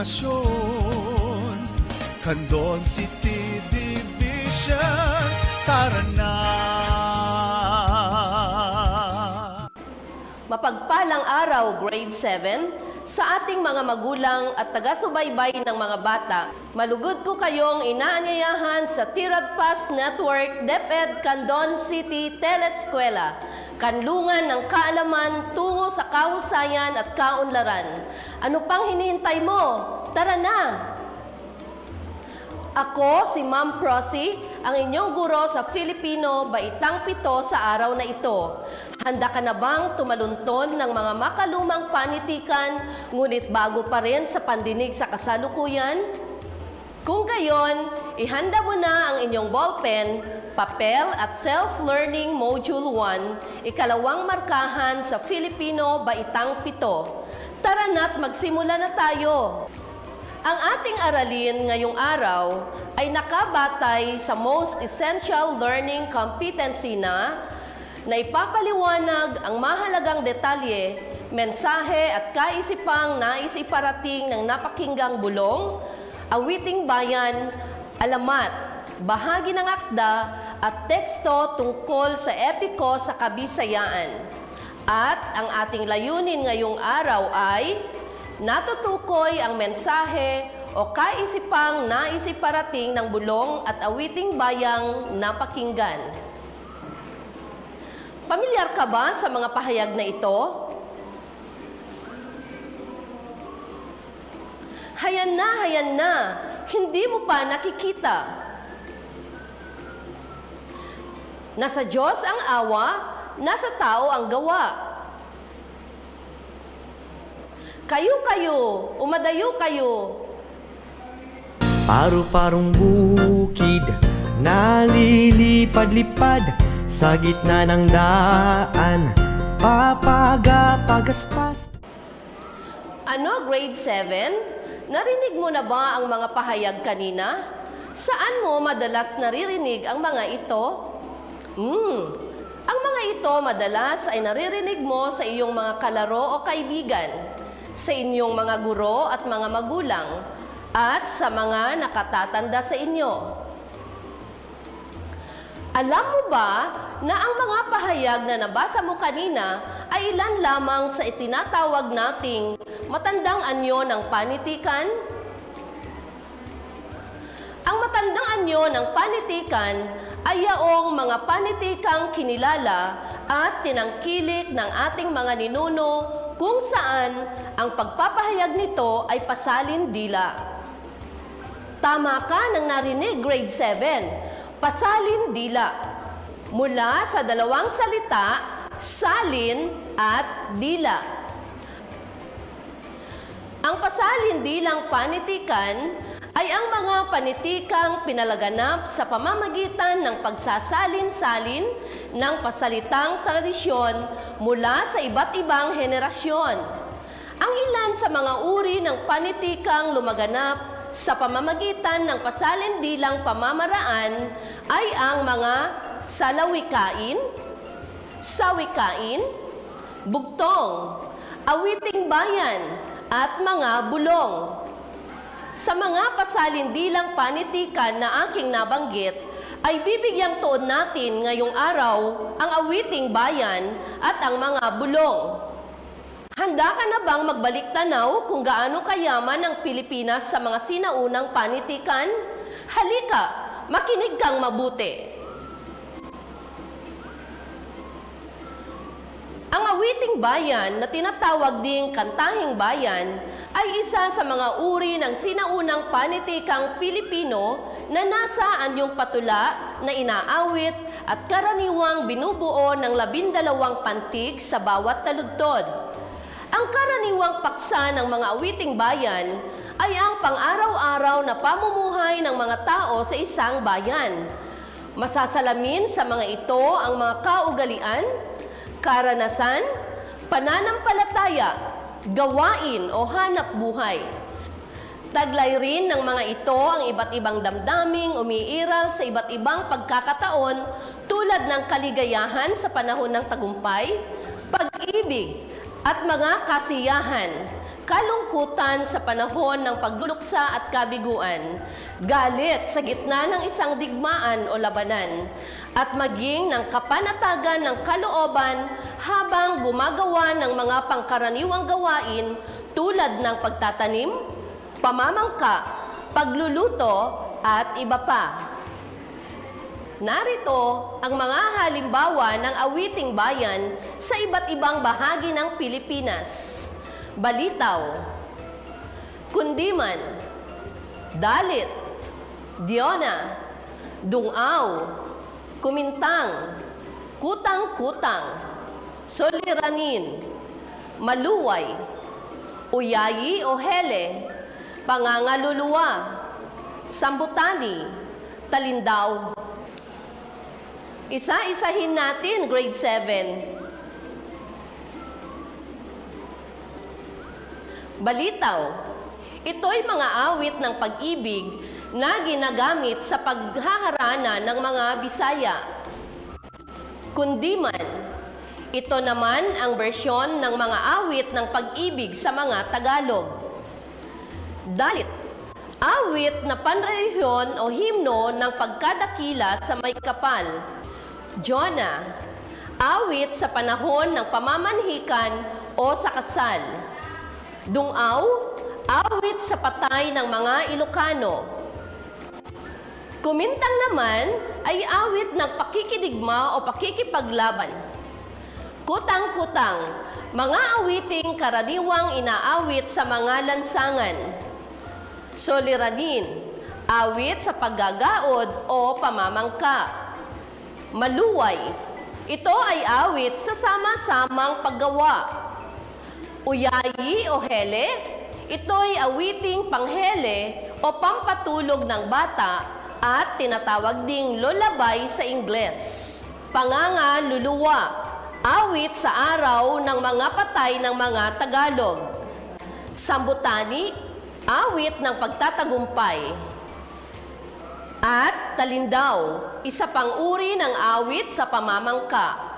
henerasyon. Candon City Division, tara na! Mapagpalang araw, Grade 7, sa ating mga magulang at taga-subaybay ng mga bata. Malugod ko kayong inaanyayahan sa Tirad Pass Network DepEd Candon City Teleskwela, kanlungan ng kaalaman tungo sa kahusayan at kaunlaran. Ano pang hinihintay mo? Tara na! Ako, si Ma'am Prosy, ang inyong guro sa Filipino, Baitang 7 sa araw na ito. Handa ka na bang tumalunton ng mga makalumang panitikan, ngunit bago pa rin sa pandinig sa kasalukuyan? Kung gayon, ihanda mo na ang inyong ballpen, papel at Self-Learning Module 1, ikalawang markahan sa Filipino, Baitang 7. Tara na't magsimula na tayo! Ang ating aralin ngayong araw ay nakabatay sa most essential learning competency na ipapaliwanag ang mahalagang detalye, mensahe at kaisipang nais iparating ng napakinggang bulong, awiting bayan, alamat, bahagi ng akda at teksto tungkol sa epiko sa kabisayaan. At ang ating layunin ngayong araw ay natutukoy ang mensahe o kaisipang nais iparating ng bulong at awiting bayang napakinggan. Pamilyar ka ba sa mga pahayag na ito? Hayan na, hindi mo pa nakikita. Nasa Diyos ang awa, nasa tao ang gawa. Kayo, umadayo kayo. Paru-parong bukid, nalilipad-lipad sa gitna ng daan, pagaspas. Ano, Grade 7? Narinig mo na ba ang mga pahayag kanina? Saan mo madalas naririnig ang mga ito? Ang mga ito madalas ay naririnig mo sa iyong mga kalaro o kaibigan, sa inyong mga guro at mga magulang, at sa mga nakatatanda sa inyo. Alam mo ba na ang mga pahayag na nabasa mo kanina ay ilan lamang sa itinatawag nating matandang anyo ng panitikan? Ang matandang anyo ng panitikan ay yaong mga panitikang kinilala at tinangkilik ng ating mga ninuno kung saan ang pagpapahayag nito ay pasalin dila. Tama ka nang narinig, Grade 7. Pasalin dila. Mula sa dalawang salita, salin at dila. Ang pasalin dilang panitikan ay ang mga panitikang pinalaganap sa pamamagitan ng pagsasalin-salin ng pasalitang tradisyon mula sa iba't ibang henerasyon. Ang ilan sa mga uri ng panitikang lumaganap sa pamamagitan ng pasalindilang pamamaraan ay ang mga salawikain, sawikain, bugtong, awiting bayan, at mga bulong. Sa mga pasalindilang panitikan na aking nabanggit, ay bibigyang tuon natin ngayong araw ang awiting bayan at ang mga bulong. Handa ka na bang magbalik tanaw kung gaano kayaman ang Pilipinas sa mga sinaunang panitikan? Halika, makinig kang mabuti. Ang awiting bayan na tinatawag ding kantahing bayan ay isa sa mga uri ng sinaunang panitikang Pilipino na nasa anyong patula na inaawit at karaniwang binubuo ng 12 pantig sa bawat taludtod. Ang karaniwang paksa ng mga awiting bayan ay ang pang-araw-araw na pamumuhay ng mga tao sa isang bayan. Masasalamin sa mga ito ang mga kaugalian, karanasan, pananampalataya, gawain o hanap buhay. Taglay rin ng mga ito ang iba't ibang damdaming umiiral sa iba't ibang pagkakataon tulad ng kaligayahan sa panahon ng tagumpay, pag-ibig, at mga kasiyahan, kalungkutan sa panahon ng pagluluksa at kabiguan, galit sa gitna ng isang digmaan o labanan, at maging ng kapanatagan ng kalooban habang gumagawa ng mga pangkaraniwang gawain tulad ng pagtatanim, pamamangka, pagluluto, at iba pa. Narito ang mga halimbawa ng awiting bayan sa iba't ibang bahagi ng Pilipinas. Balitaw, Kundiman, Dalit, Diona, Dungaw, Kumintang, Kutang-Kutang, Soliranin, Maluway, Uyayi o Hele, Pangangaluluwa, Sambutani, Talindaw. Isa-isahin natin, grade 7. Balitaw, ito'y mga awit ng pag-ibig na ginagamit sa paghaharana ng mga Bisaya. Kundiman, ito naman ang bersyon ng mga awit ng pag-ibig sa mga Tagalog. Dalit, awit na panrelihiyon o himno ng pagkadakila sa may kapal. Diona, awit sa panahon ng pamamanhikan o sa kasal. Dungaw, awit sa patay ng mga Ilocano. Kumintang naman ay awit ng pakikidigma o pakikipaglaban. Kutang-kutang, mga awiting karaniwang inaawit sa mga lansangan. Soliranin, awit sa paggagaod o pamamangka. Maluway, ito ay awit sa sama-samang paggawa. Uyayi o hele, ito'y awiting panghele o pampatulog ng bata at tinatawag ding lullaby sa Ingles. Pangangaluluwa, awit sa araw ng mga patay ng mga Tagalog. Sambutani, awit ng pagtatagumpay. At Talindaw, isa pang uri ng awit sa pamamangka.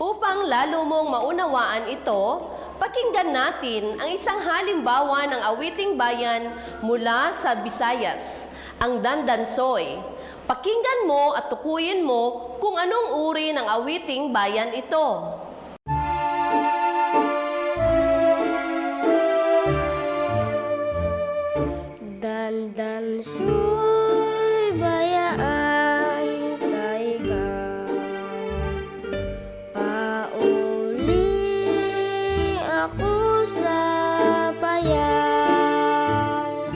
Upang lalo mong maunawaan ito, pakinggan natin ang isang halimbawa ng awiting bayan mula sa Visayas, ang Dandansoy. Pakinggan mo at tukuyin mo kung anong uri ng awiting bayan ito. Dandansoy bayaan tayka, pauli ako sa payan,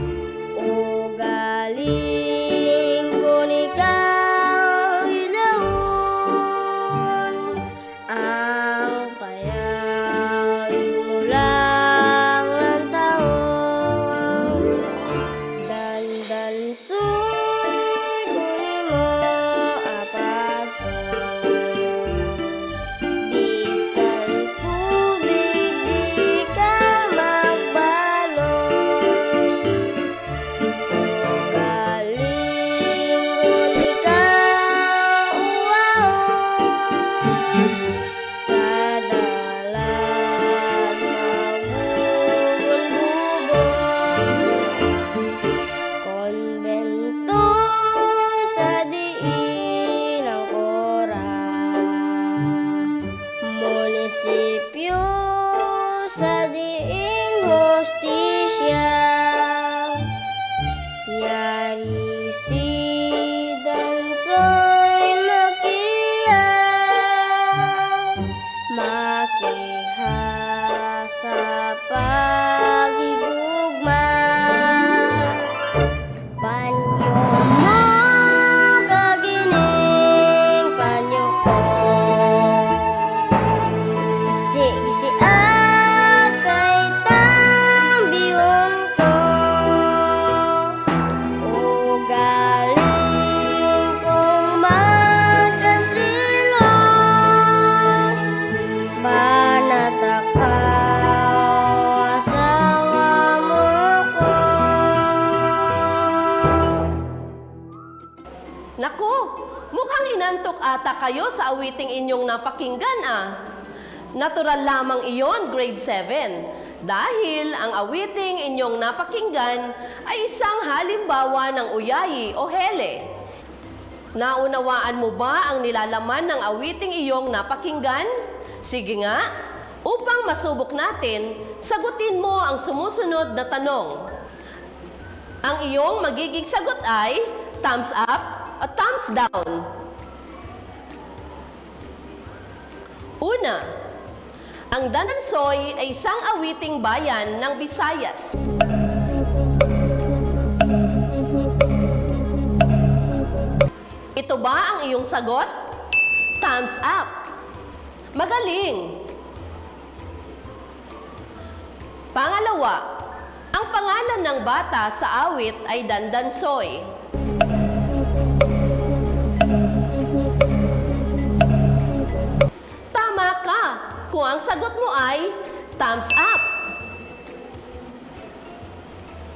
o galing ko ikaw ilawon, ang payan mo lang ang taon. Dandansoy kunin mo apason, bisan tubig di ka magbalon, o galing ikaw uwaon, sa dalan magbubon-bubon. Konbento sa diin ang kora, munisipyo sa diin hostisya, yari si Dansoy makiha sa pagigugma. Panyo mo kagining panyo ko, bisi-bisi kay tambihon ko, o galing kong magkasilong, banatakaw asawa mo ko. Naku, mukhang inantok ata kayo sa awiting inyong napakinggan ah. Natural lamang iyon, grade 7. Dahil ang awiting inyong napakinggan ay isang halimbawa ng uyayi o hele. Naunawaan mo ba ang nilalaman ng awiting iyong napakinggan? Sige nga, upang masubok natin, sagutin mo ang sumusunod na tanong. Ang iyong magiging sagot ay thumbs up o thumbs down. Una, ang Dandansoy ay isang awiting bayan ng Visayas. Ito ba ang iyong sagot? Thumbs up. Magaling. Pangalawa, ang pangalan ng bata sa awit ay Dandansoy. Tama ka kung ang sagot mo ay thumbs up.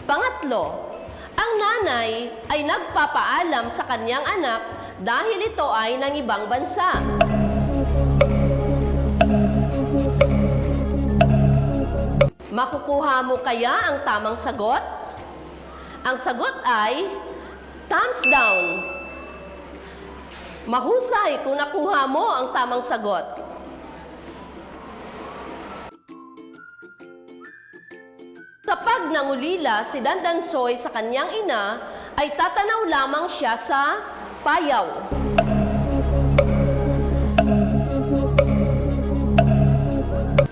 Pangatlo, ang nanay ay nagpapaalam sa kanyang anak dahil ito ay ng ibang bansa. Makukuha mo kaya ang tamang sagot? Ang sagot ay thumbs down. Mahusay kung nakuha mo ang tamang sagot. Kapag nangulila si Dandansoy sa kanyang ina, ay tatanaw lamang siya sa payaw.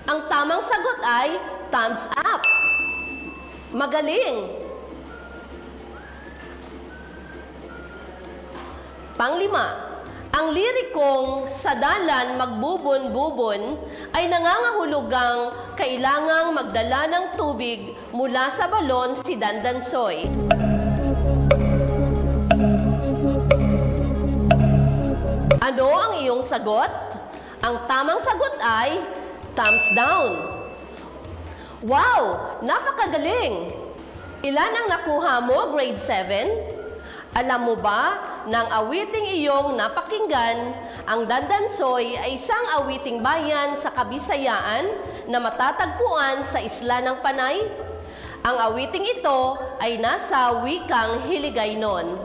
Ang tamang sagot ay thumbs up. Magaling. Panglima, ang lirikong sa dalan magbubon-bubon ay nangangahulugang kailangang magdala ng tubig mula sa balon si Dandansoy. Ano ang iyong sagot? Ang tamang sagot ay thumbs down. Wow! Napakagaling! Ilan ang nakuha mo, grade 7? Alam mo ba na ang awiting iyong napakinggan, ang Dandansoy ay isang awiting bayan sa Kabisayaan na matatagpuan sa Isla ng Panay? Ang awiting ito ay nasa wikang Hiligaynon.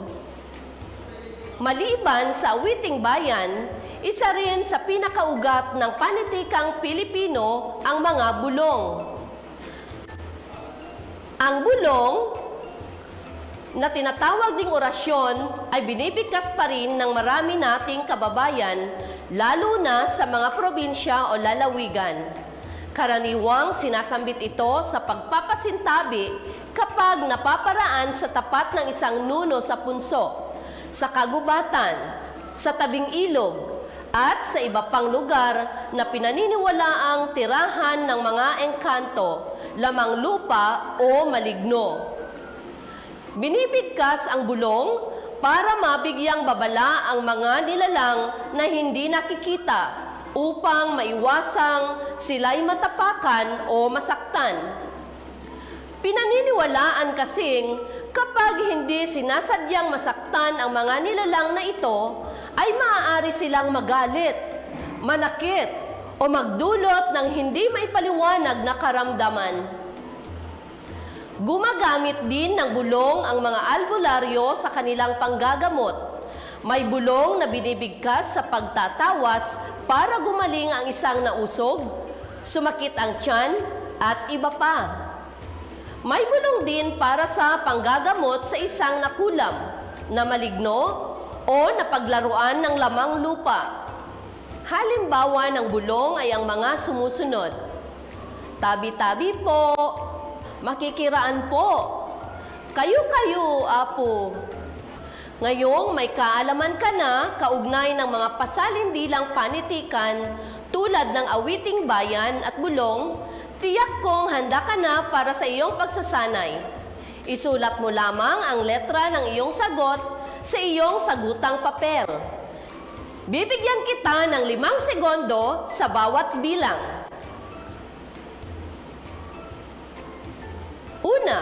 Maliban sa awiting bayan, isa rin sa pinakaugat ng panitikang Pilipino ang mga bulong. Ang bulong na tinatawag ding orasyon ay binibigkas pa rin ng marami nating kababayan, lalo na sa mga probinsya o lalawigan. Karaniwang sinasambit ito sa pagpapasintabi kapag napaparaan sa tapat ng isang nuno sa punso, sa kagubatan, sa tabing ilog, at sa iba pang lugar na pinaniniwalaang tirahan ng mga engkanto, lamang lupa o maligno. Binibigkas ang bulong para mabigyang babala ang mga nilalang na hindi nakikita upang maiwasang sila'y matapakan o masaktan. Pinaniniwalaan kasing kapag hindi sinasadyang masaktan ang mga nilalang na ito, ay maaari silang magalit, manakit, o magdulot ng hindi maipaliwanag na karamdaman. Gumagamit din ng bulong ang mga albularyo sa kanilang panggagamot. May bulong na binibigkas sa pagtatawas para gumaling ang isang nausog, sumakit ang tiyan, at iba pa. May bulong din para sa panggagamot sa isang nakulam, na maligno, o napaglaruan ng lamang lupa. Halimbawa ng bulong ay ang mga sumusunod. Tabi-tabi po, makikiraan po, kayo-kayo, apo. Ngayong may kaalaman ka na kaugnay ng mga pasalindilang panitikan tulad ng awiting bayan at bulong, tiyak kong handa ka na para sa iyong pagsasanay. Isulat mo lamang ang letra ng iyong sagot sa iyong sagutang papel. Bibigyan kita ng 5 segundo sa bawat bilang. Una,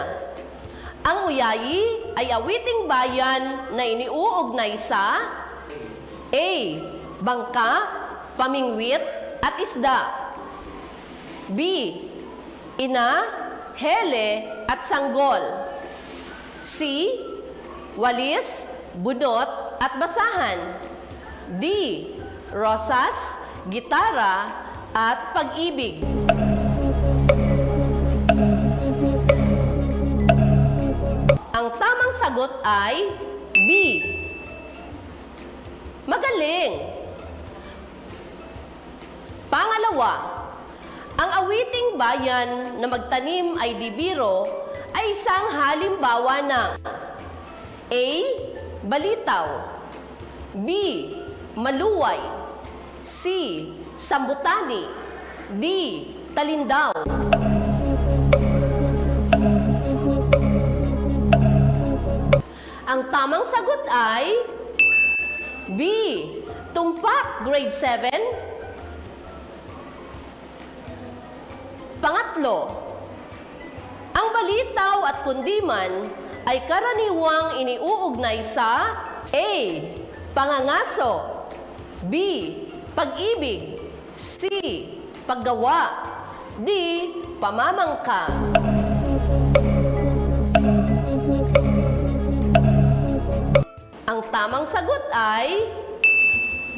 ang uyayi ay awiting bayan na iniuugnay sa A. Bangka, pamingwit, at isda. B. ina, hele, at sanggol. C. Walis, bunot, at basahan. D. Rosas, gitara, at pag-ibig. Ang tamang sagot ay B. Magaling! Pangalawa, ang awiting bayan na magtanim ay di biro ay isang halimbawa ng A. Balitaw, B. Maluway, C. Sambutani, D. Talindaw. Ang tamang sagot ay B. Tumpak, grade 7. Pangatlo, ang balitaw at kundiman ay karaniwang iniuugnay sa A. Pangangaso, B. Pag-ibig, C. Paggawa, D. Pamamangka. Ang tamang sagot ay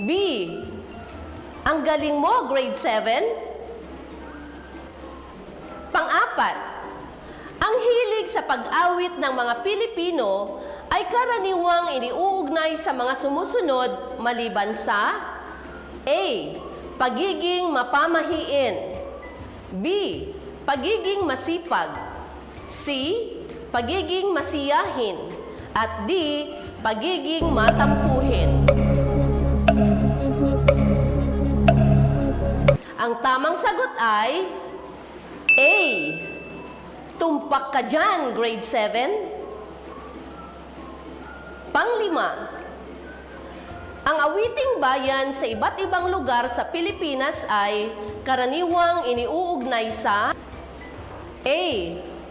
B. Ang galing mo, grade 7. Pang-apat, ang hilig sa pag-awit ng mga Pilipino ay karaniwang iniuugnay sa mga sumusunod maliban sa A. Pagiging mapamahiin, B. Pagiging masipag, C. Pagiging masiyahin, at D. Pagiging matampuhin. Ang tamang sagot ay A. Tumpak ka dyan, grade 7. Panglima, ang awiting bayan sa iba't ibang lugar sa Pilipinas ay karaniwang iniuugnay sa A.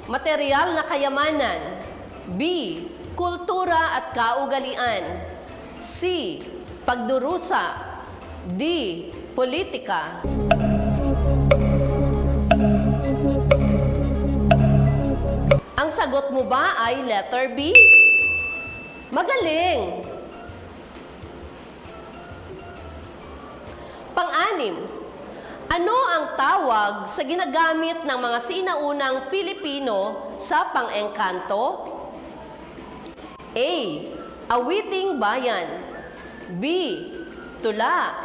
Material na kayamanan, B. Kultura at kaugalian, C. Pagdurusa, D. Politika. Ang sagot mo ba ay letter B? Magaling! Pang-anim, ano ang tawag sa ginagamit ng mga sinaunang Pilipino sa pang-engkanto? A. Awiting bayan, B. Tula,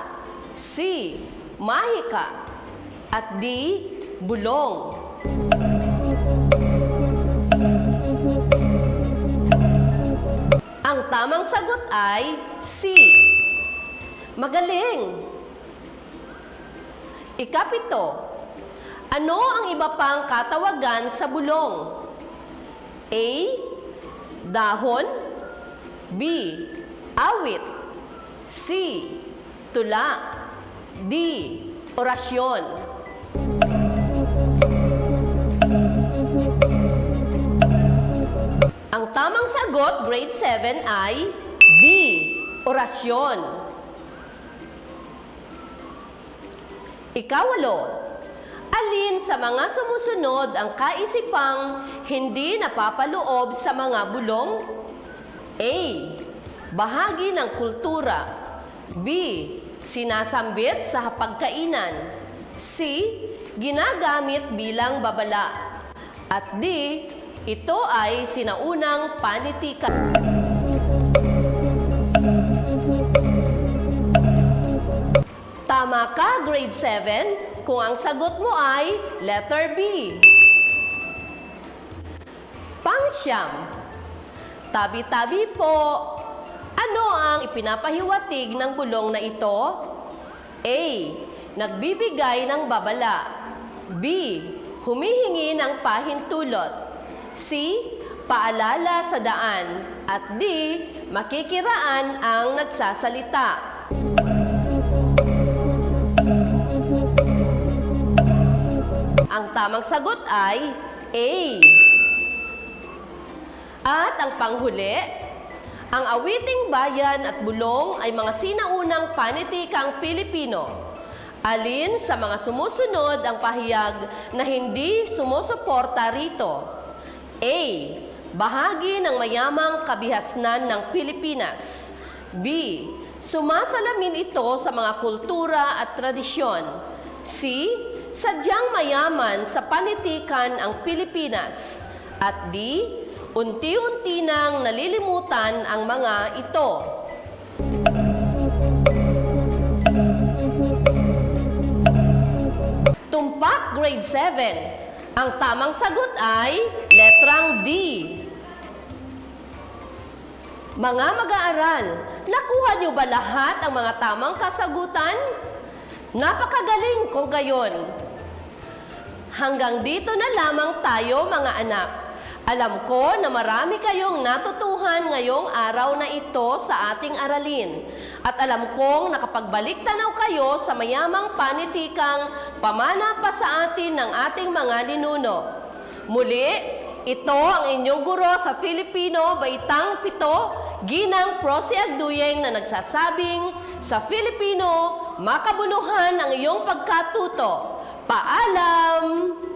C. Mahika, at D. Bulong. Ang tamang sagot ay C. Magaling! Ikapito, ano ang iba pang katawagan sa bulong? A. Dahon, B. Awit, C. Tula, D. Orasyon. Ang tamang sagot, grade 7, ay D. Orasyon. Ikawalo, alin sa mga sumusunod ang kaisipang hindi napapaloob sa mga bulong? A. Bahagi ng kultura, B. Sinasambit sa hapagkainan, C. Ginagamit bilang babala, at D. Ito ay sinaunang panitikan. Tama ka, grade 7, kung ang sagot mo ay letter B. Pangsyam, tabi-tabi po. Ano ang ipinapahiwatig ng bulong na ito? A. Nagbibigay ng babala, B. Humihingi ng pahintulot, C. Paalala sa daan, at D. Makikiraan ang nagsasalita. Ang tamang sagot ay A. At ang panghuli, ang awiting bayan at bulong ay mga sinaunang panitikang Pilipino. Alin sa mga sumusunod ang pahayag na hindi sumusuporta rito? A. Bahagi ng mayamang kabihasnan ng Pilipinas. B. Sumasalamin ito sa mga kultura at tradisyon. C. Sadyang mayaman sa panitikan ang Pilipinas. At D. Unti-unti nang nalilimutan ang mga ito. Tumpak Grade 7. Ang tamang sagot ay letrang D. Mga mag-aaral, nakuha niyo ba lahat ang mga tamang kasagutan? Napakagaling kung gayon. Hanggang dito na lamang tayo mga anak. Alam ko na marami kayong natutuhan ngayong araw na ito sa ating aralin. At alam kong nakapagbalik tanaw kayo sa mayamang panitikang pamana pa sa atin ng ating mga ninuno. Muli, ito ang inyong guro sa Filipino, Baitang 7, Ginang Prosi Asduyeng na nagsasabing, sa Filipino, makabuluhan ang iyong pagkatuto. Paalam!